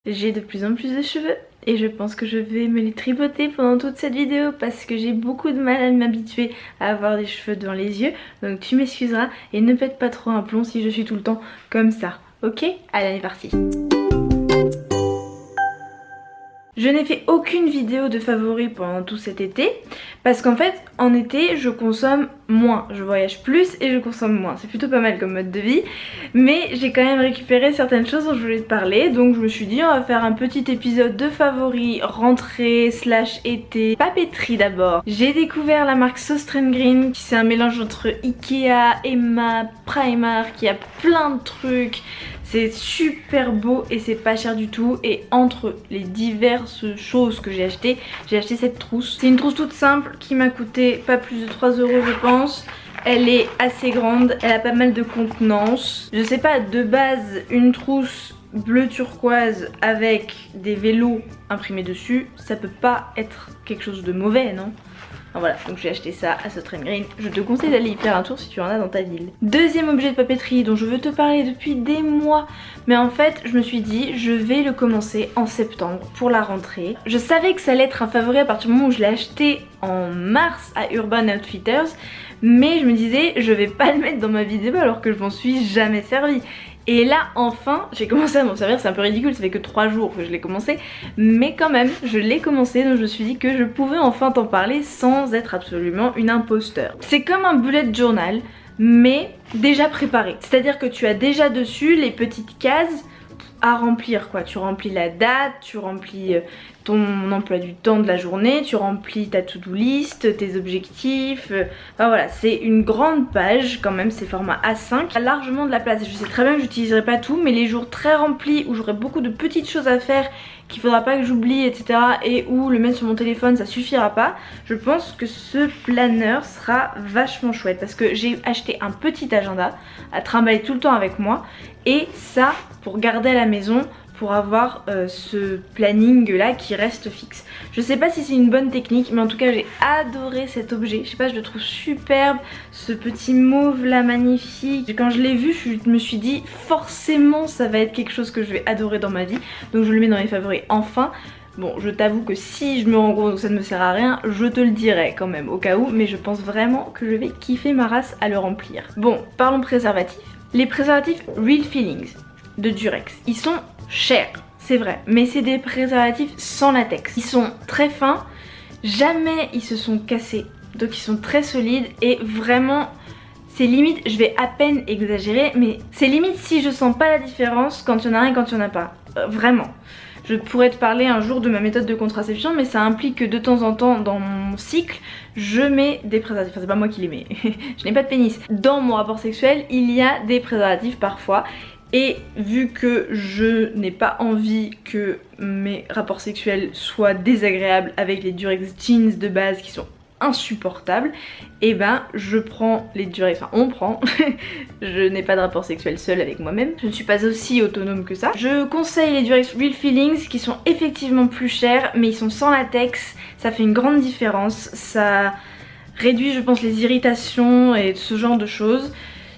J'ai de plus en plus de cheveux et je pense que je vais me les tripoter pendant toute cette vidéo parce que j'ai beaucoup de mal à m'habituer à avoir des cheveux dans les yeux. Donc tu m'excuseras et ne pète pas trop un plomb si je suis tout le temps comme ça. Ok? Allez, on est parti. Je n'ai fait aucune vidéo de favoris pendant tout cet été parce qu'en fait en été je consomme moins, je voyage plus et je consomme moins. C'est plutôt pas mal comme mode de vie, mais j'ai quand même récupéré certaines choses dont je voulais te parler, donc je me suis dit on va faire un petit épisode de favoris rentrée slash été. Papeterie d'abord. J'ai découvert la marque So Green, qui c'est un mélange entre Ikea, Emma, Primark, il y a plein de trucs. C'est super beau et c'est pas cher du tout. Et entre les diverses choses que j'ai acheté cette trousse. C'est une trousse toute simple qui m'a coûté pas plus de 3 € je pense. Elle est assez grande, elle a pas mal de contenance. Je sais pas, de base une trousse bleu turquoise avec des vélos imprimés dessus, ça peut pas être quelque chose de mauvais, non? Voilà, donc j'ai acheté ça à So Green. Je te conseille d'aller y faire un tour si tu en as dans ta ville. Deuxième objet de papeterie dont je veux te parler depuis des mois, mais en fait je me suis dit je vais le commencer en septembre pour la rentrée. Je savais que ça allait être un favori à partir du moment où je l'ai acheté en mars à Urban Outfitters, mais je me disais je vais pas le mettre dans ma vidéo alors que je m'en suis jamais servi. Et là enfin j'ai commencé à m'en servir, c'est un peu ridicule, ça fait que 3 jours que je l'ai commencé, mais quand même je l'ai commencé, donc je me suis dit que je pouvais enfin t'en parler sans être absolument une imposteur. C'est comme un bullet journal mais déjà préparé, c'est-à-dire que tu as déjà dessus les petites cases à remplir quoi. Tu remplis la date, tu remplis ton emploi du temps de la journée, tu remplis ta to-do list, tes objectifs, enfin voilà, c'est une grande page quand même, c'est format A5, il y a largement de la place. Je sais très bien que j'utiliserai pas tout, mais les jours très remplis où j'aurai beaucoup de petites choses à faire qu'il faudra pas que j'oublie etc, et où le mettre sur mon téléphone ça suffira pas, je pense que ce planner sera vachement chouette parce que j'ai acheté un petit agenda à trimballer tout le temps avec moi et ça pour garder à la maison, pour avoir ce planning là qui reste fixe. Je sais pas si c'est une bonne technique, mais en tout cas j'ai adoré cet objet, je sais pas, je le trouve superbe, ce petit mauve là magnifique. Quand je l'ai vu je me suis dit forcément ça va être quelque chose que je vais adorer dans ma vie, donc je le mets dans mes favoris enfin. Bon, je t'avoue que si je me rends compte que ça ne me sert à rien, je te le dirai quand même au cas où, mais je pense vraiment que je vais kiffer ma race à le remplir. Bon, parlons préservatifs. Les préservatifs Real Feelings de Durex, ils sont chers, c'est vrai, mais c'est des préservatifs sans latex. Ils sont très fins, jamais ils se sont cassés, donc ils sont très solides et vraiment c'est limite, je vais à peine exagérer, mais c'est limite si je sens pas la différence quand il y en a un et quand il y en a pas, vraiment. Je pourrais te parler un jour de ma méthode de contraception, mais ça implique que de temps en temps dans mon cycle je mets des préservatifs, enfin c'est pas moi qui les mets, je n'ai pas de pénis. Dans mon rapport sexuel il y a des préservatifs parfois. Et vu que je n'ai pas envie que mes rapports sexuels soient désagréables avec les Durex Jeans de base qui sont insupportables, et ben je prends les Durex, enfin on prend, je n'ai pas de rapport sexuel seul avec moi-même, je ne suis pas aussi autonome que ça. Je conseille les Durex Real Feelings qui sont effectivement plus chers, mais ils sont sans latex, ça fait une grande différence, ça réduit je pense les irritations et ce genre de choses.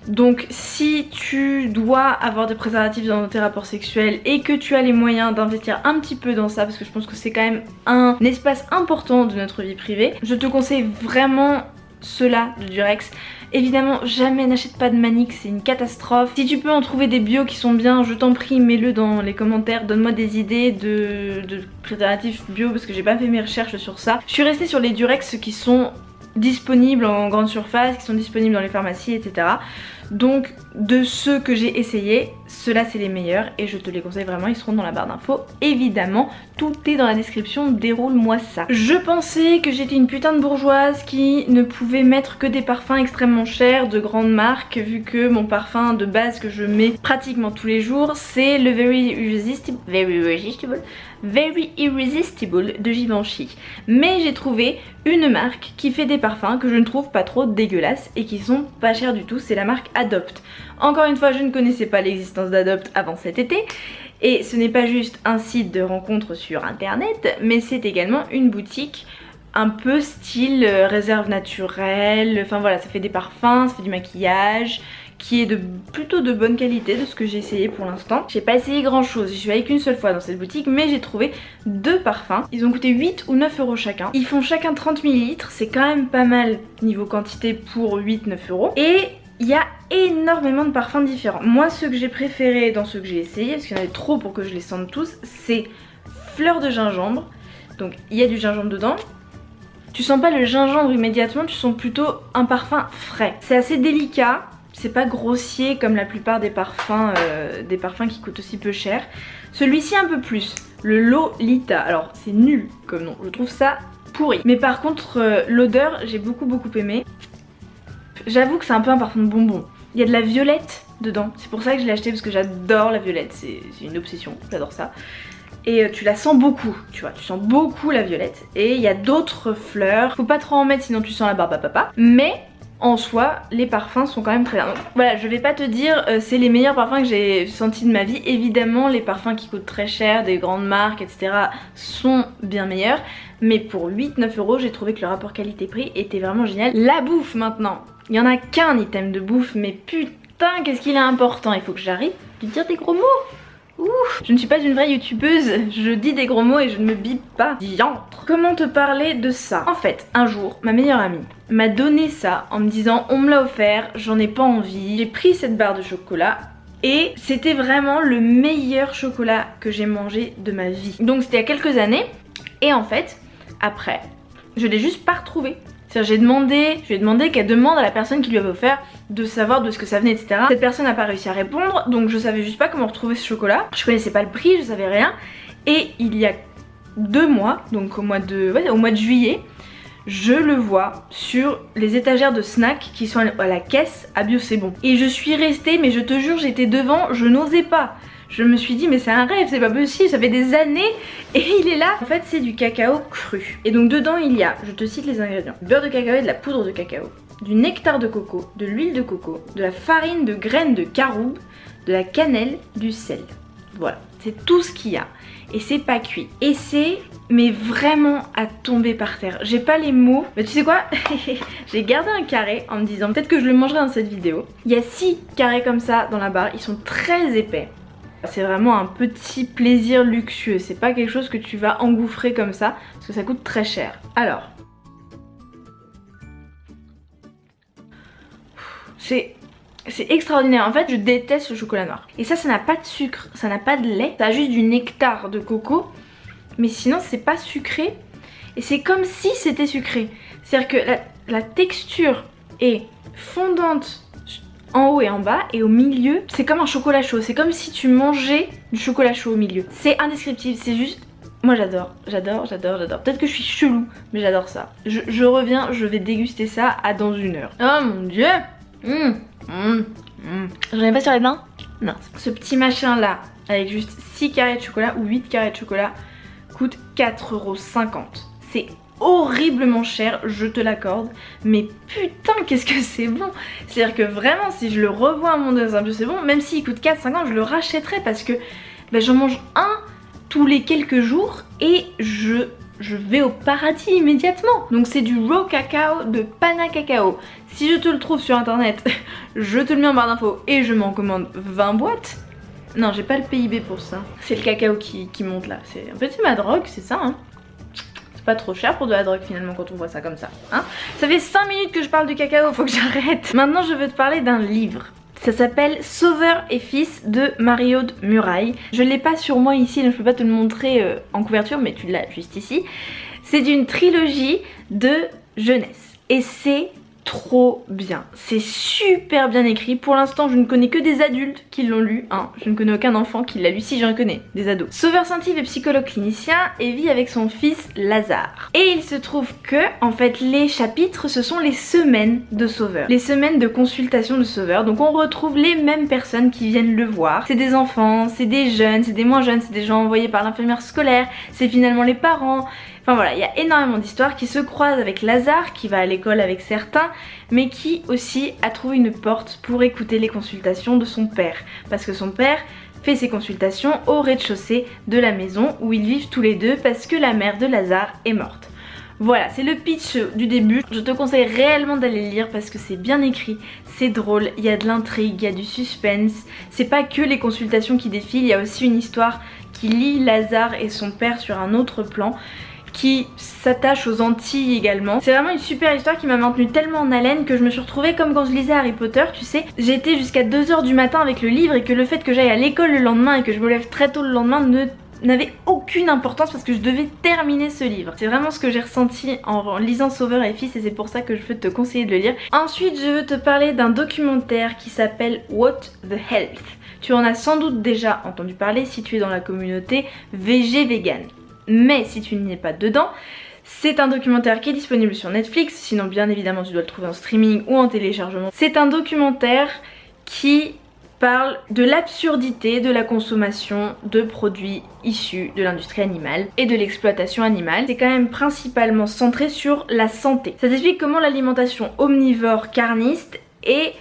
Donc si tu dois avoir des préservatifs dans tes rapports sexuels et que tu as les moyens d'investir un petit peu dans ça, parce que je pense que c'est quand même un espace important de notre vie privée, je te conseille vraiment ceux-là de Durex. Évidemment jamais n'achète pas de Manix, c'est une catastrophe. Si tu peux en trouver des bio qui sont bien, je t'en prie mets-le dans les commentaires, donne-moi des idées de préservatifs bio parce que j'ai pas fait mes recherches sur ça. Je suis restée sur les Durex qui sont disponibles en grande surface, qui sont disponibles dans les pharmacies etc. Donc de ceux que j'ai essayés, ceux-là c'est les meilleurs et je te les conseille vraiment, ils seront dans la barre d'infos évidemment, tout est dans la description, déroule-moi ça. Je pensais que j'étais une putain de bourgeoise qui ne pouvait mettre que des parfums extrêmement chers de grandes marques, vu que mon parfum de base que je mets pratiquement tous les jours c'est le Very Irresistible de Givenchy. Mais j'ai trouvé une marque qui fait des parfums que je ne trouve pas trop dégueulasses et qui sont pas chers du tout, c'est la marque Adopt. Encore une fois je ne connaissais pas l'existence d'Adopt avant cet été et ce n'est pas juste un site de rencontre sur internet, mais c'est également une boutique un peu style réserve naturelle, enfin voilà, ça fait des parfums, ça fait du maquillage qui est plutôt de bonne qualité de ce que j'ai essayé pour l'instant. J'ai pas essayé grand chose, je suis allée qu'une seule fois dans cette boutique, mais j'ai trouvé 2 parfums. Ils ont coûté 8 ou 9 euros chacun. Ils font chacun 30 ml, c'est quand même pas mal niveau quantité pour 8-9 euros. Et il y a énormément de parfums différents. Moi, ceux que j'ai préférés dans ceux que j'ai essayé, parce qu'il y en avait trop pour que je les sente tous, c'est fleur de gingembre. Donc il y a du gingembre dedans. Tu sens pas le gingembre immédiatement, tu sens plutôt un parfum frais. C'est assez délicat, c'est pas grossier comme la plupart des parfums qui coûtent aussi peu cher. Celui-ci un peu plus, le Lolita. Alors c'est nul comme nom, je trouve ça pourri. Mais par contre l'odeur j'ai beaucoup aimé. J'avoue que c'est un peu un parfum de bonbon. Il y a de la violette dedans, c'est pour ça que je l'ai acheté parce que j'adore la violette, c'est une obsession, j'adore ça. Et tu la sens beaucoup, tu vois, tu sens beaucoup la violette. Et il y a d'autres fleurs, faut pas trop en mettre sinon tu sens la barbe à papa. Mais en soi, les parfums sont quand même très bien. Donc, voilà, je vais pas te dire c'est les meilleurs parfums que j'ai sentis de ma vie. Évidemment, les parfums qui coûtent très cher, des grandes marques, etc. sont bien meilleurs. Mais pour 8-9 euros, j'ai trouvé que le rapport qualité-prix était vraiment génial. La bouffe maintenant, il y en a qu'un item de bouffe, mais putain, qu'est-ce qu'il est important. Il faut que j'arrête de dire des gros mots. Ouh, je ne suis pas une vraie youtubeuse, je dis des gros mots et je ne me bip pas. Diantre. Comment te parler de ça? En fait, un jour, ma meilleure amie m'a donné ça en me disant on me l'a offert, j'en ai pas envie. J'ai pris cette barre de chocolat et c'était vraiment le meilleur chocolat que j'ai mangé de ma vie. Donc c'était il y a quelques années et en fait, après, je l'ai juste pas retrouvé. Je lui ai demandé qu'elle demande à la personne qui lui avait offert de savoir de ce que ça venait, etc. Cette personne n'a pas réussi à répondre, donc je savais juste pas comment retrouver ce chocolat. Je connaissais pas le prix, je savais rien. Et il y a 2 mois, donc au mois de juillet, je le vois sur les étagères de snacks qui sont à la caisse à Bio c'est bon. Et je suis restée, mais je te jure, j'étais devant, je n'osais pas. Je me suis dit mais c'est un rêve, c'est pas possible, ça fait des années et il est là. En fait c'est du cacao cru. Et donc dedans il y a, je te cite les ingrédients, du beurre de cacao et de la poudre de cacao, du nectar de coco, de l'huile de coco, de la farine de graines de caroube, de la cannelle, du sel. Voilà, c'est tout ce qu'il y a. Et c'est pas cuit. Et c'est mais vraiment à tomber par terre. J'ai pas les mots. Mais tu sais quoi? J'ai gardé un carré en me disant peut-être que je le mangerai dans cette vidéo. Il y a 6 carrés comme ça dans la barre, ils sont très épais. C'est vraiment un petit plaisir luxueux, c'est pas quelque chose que tu vas engouffrer comme ça, parce que ça coûte très cher. Alors, c'est extraordinaire, en fait je déteste le chocolat noir. Et ça n'a pas de sucre, ça n'a pas de lait, ça a juste du nectar de coco, mais sinon c'est pas sucré, et c'est comme si c'était sucré. C'est-à-dire que la texture est fondante en haut et en bas, et au milieu c'est comme un chocolat chaud, c'est comme si tu mangeais du chocolat chaud au milieu. C'est indescriptible, c'est juste... Moi j'adore. Peut-être que je suis chelou, mais j'adore ça. Je reviens, je vais déguster ça à dans 1 heure. Oh mon dieu. J'en ai pas sur les dents? Non. Ce petit machin là, avec juste 6 carrés de chocolat ou 8 carrés de chocolat, coûte 4,50 €. C'est horriblement cher, je te l'accorde, mais putain qu'est-ce que c'est bon. C'est-à-dire que vraiment si je le revois à mon dans un Bio c'est bon, même s'il coûte 4,50 €, je le rachèterais parce que j'en mange un tous les quelques jours et je vais au paradis immédiatement. Donc c'est du raw cacao de Pana Cacao. Si je te le trouve sur internet, je te le mets en barre d'infos et je m'en commande 20 boîtes. Non, j'ai pas le PIB pour ça. C'est le cacao qui monte là. En fait c'est ma drogue, c'est ça hein. Pas trop cher pour de la drogue finalement quand on voit ça comme ça hein. Ça fait 5 minutes que je parle du cacao, faut que j'arrête. Maintenant je veux te parler d'un livre. Ça s'appelle Sauveur et Fils de Marie-Aude Murail. Je l'ai pas sur moi ici, donc je peux pas te le montrer en couverture, mais tu l'as juste ici. C'est d'une trilogie de jeunesse et c'est trop bien. C'est super bien écrit. Pour l'instant je ne connais que des adultes qui l'ont lu hein. Je ne connais aucun enfant qui l'a lu. Si j'en connais, des ados. Sauveur Saint-Yves est psychologue clinicien et vit avec son fils Lazare. Et il se trouve que en fait les chapitres ce sont les semaines de Sauveur. Les semaines de consultation de Sauveur. Donc on retrouve les mêmes personnes qui viennent le voir. C'est des enfants, c'est des jeunes, c'est des moins jeunes, c'est des gens envoyés par l'infirmière scolaire, c'est finalement les parents. Enfin voilà, il y a énormément d'histoires qui se croisent avec Lazare qui va à l'école avec certains, mais qui aussi a trouvé une porte pour écouter les consultations de son père. Parce que son père fait ses consultations au rez-de-chaussée de la maison où ils vivent tous les deux parce que la mère de Lazare est morte. Voilà, c'est le pitch du début. Je te conseille réellement d'aller le lire parce que c'est bien écrit, c'est drôle, il y a de l'intrigue, il y a du suspense. C'est pas que les consultations qui défilent, il y a aussi une histoire qui lie Lazare et son père sur un autre plan, qui s'attache aux Antilles également. C'est vraiment une super histoire qui m'a maintenue tellement en haleine que je me suis retrouvée comme quand je lisais Harry Potter, tu sais. J'étais jusqu'à 2 h du matin avec le livre et que le fait que j'aille à l'école le lendemain et que je me lève très tôt le lendemain n'avait aucune importance parce que je devais terminer ce livre. C'est vraiment ce que j'ai ressenti en lisant Sauveur et Fils et c'est pour ça que je veux te conseiller de le lire. Ensuite je veux te parler d'un documentaire qui s'appelle What the Health. Tu en as sans doute déjà entendu parler si tu es dans la communauté VG-Vegan. Mais si tu n'y es pas dedans, c'est un documentaire qui est disponible sur Netflix, sinon bien évidemment tu dois le trouver en streaming ou en téléchargement. C'est un documentaire qui parle de l'absurdité de la consommation de produits issus de l'industrie animale et de l'exploitation animale. C'est quand même principalement centré sur la santé. Ça t'explique comment l'alimentation omnivore carniste est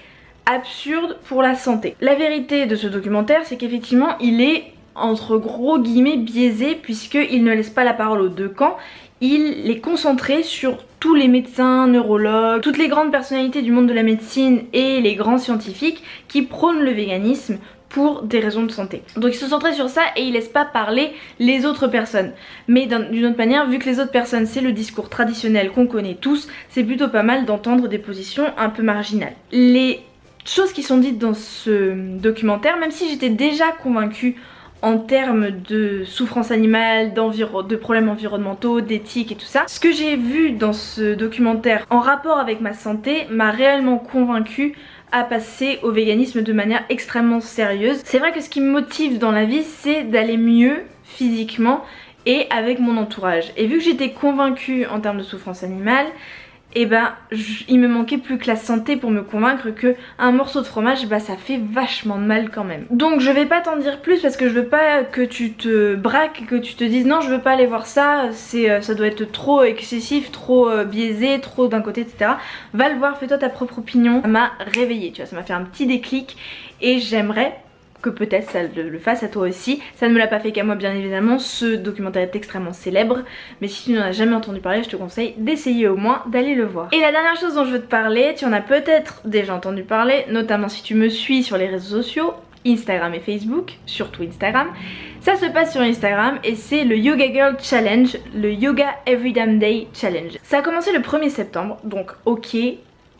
absurde pour la santé. La vérité de ce documentaire, c'est qu'effectivement il est entre gros guillemets biaisé puisqu'il ne laisse pas la parole aux deux camps. Il est concentré sur tous les médecins, neurologues, toutes les grandes personnalités du monde de la médecine et les grands scientifiques qui prônent le véganisme pour des raisons de santé. Donc il se centrait sur ça et il laisse pas parler les autres personnes. Mais d'une autre manière, vu que les autres personnes c'est le discours traditionnel qu'on connaît tous, c'est plutôt pas mal d'entendre des positions un peu marginales. Les choses qui sont dites dans ce documentaire, même si j'étais déjà convaincue en termes de souffrance animale, de problèmes environnementaux, d'éthique et tout ça. Ce que j'ai vu dans ce documentaire en rapport avec ma santé m'a réellement convaincue à passer au véganisme de manière extrêmement sérieuse. C'est vrai que ce qui me motive dans la vie, c'est d'aller mieux physiquement et avec mon entourage. Et vu que j'étais convaincue en termes de souffrance animale, et ben il me manquait plus que la santé pour me convaincre que un morceau de fromage ça fait vachement de mal quand même. Donc je vais pas t'en dire plus parce que je veux pas que tu te braques, que tu te dises non je veux pas aller voir ça, ça doit être trop excessif, trop biaisé, trop d'un côté etc. Va le voir, fais-toi ta propre opinion. Ça m'a réveillée, tu vois, ça m'a fait un petit déclic et j'aimerais que peut-être ça le fasse à toi aussi. Ça ne me l'a pas fait qu'à moi bien évidemment, ce documentaire est extrêmement célèbre, mais si tu n'en as jamais entendu parler, je te conseille d'essayer au moins d'aller le voir. Et la dernière chose dont je veux te parler, tu en as peut-être déjà entendu parler, notamment si tu me suis sur les réseaux sociaux, Instagram et Facebook, surtout Instagram. Ça se passe sur Instagram et c'est le Yoga Girl Challenge, le Yoga Every Damn Day Challenge. Ça a commencé le 1er septembre, donc ok,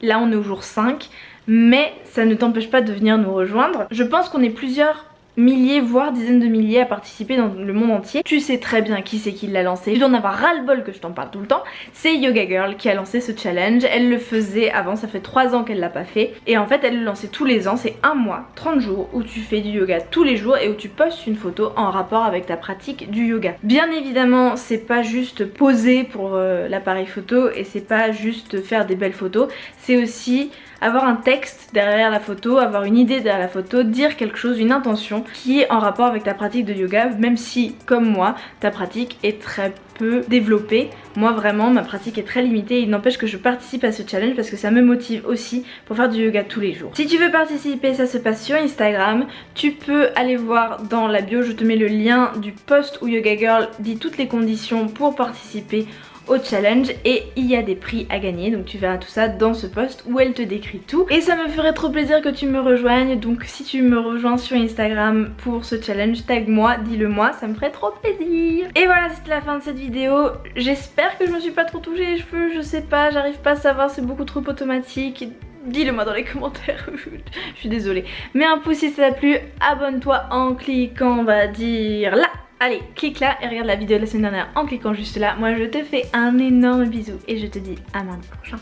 là on est au jour 5, mais ça ne t'empêche pas de venir nous rejoindre. Je pense qu'on est plusieurs milliers voire dizaines de milliers à participer dans le monde entier. Tu sais très bien qui c'est qui l'a lancé, tu dois en avoir ras le bol que je t'en parle tout le temps. C'est Yoga Girl qui a lancé ce challenge. Elle le faisait avant, ça fait 3 ans qu'elle l'a pas fait et en fait elle le lançait tous les ans. C'est un mois, 30 jours où tu fais du yoga tous les jours et où tu postes une photo en rapport avec ta pratique du yoga. Bien évidemment c'est pas juste poser pour l'appareil photo et c'est pas juste faire des belles photos, c'est aussi avoir un texte derrière la photo, avoir une idée derrière la photo, dire quelque chose, une intention qui est en rapport avec ta pratique de yoga, même si comme moi ta pratique est très peu développée. Moi vraiment ma pratique est très limitée, il n'empêche que je participe à ce challenge parce que ça me motive aussi pour faire du yoga tous les jours. Si tu veux participer, ça se passe sur Instagram, tu peux aller voir dans la bio, je te mets le lien du post où Yoga Girl dit toutes les conditions pour participer au challenge et il y a des prix à gagner, donc tu verras tout ça dans ce post où elle te décrit tout et ça me ferait trop plaisir que tu me rejoignes. Donc si tu me rejoins sur Instagram pour ce challenge, tag moi, dis-le moi, ça me ferait trop plaisir. Et voilà, c'était la fin de cette vidéo. J'espère que je me suis pas trop touchée les cheveux, je sais pas, j'arrive pas à savoir, c'est beaucoup trop automatique. Dis-le moi dans les commentaires, je suis désolée. Mets un pouce si ça t'a plu, abonne-toi en cliquant, on va dire là. Allez, clique là et regarde la vidéo de la semaine dernière en cliquant juste là. Moi je te fais un énorme bisou et je te dis à mardi prochain.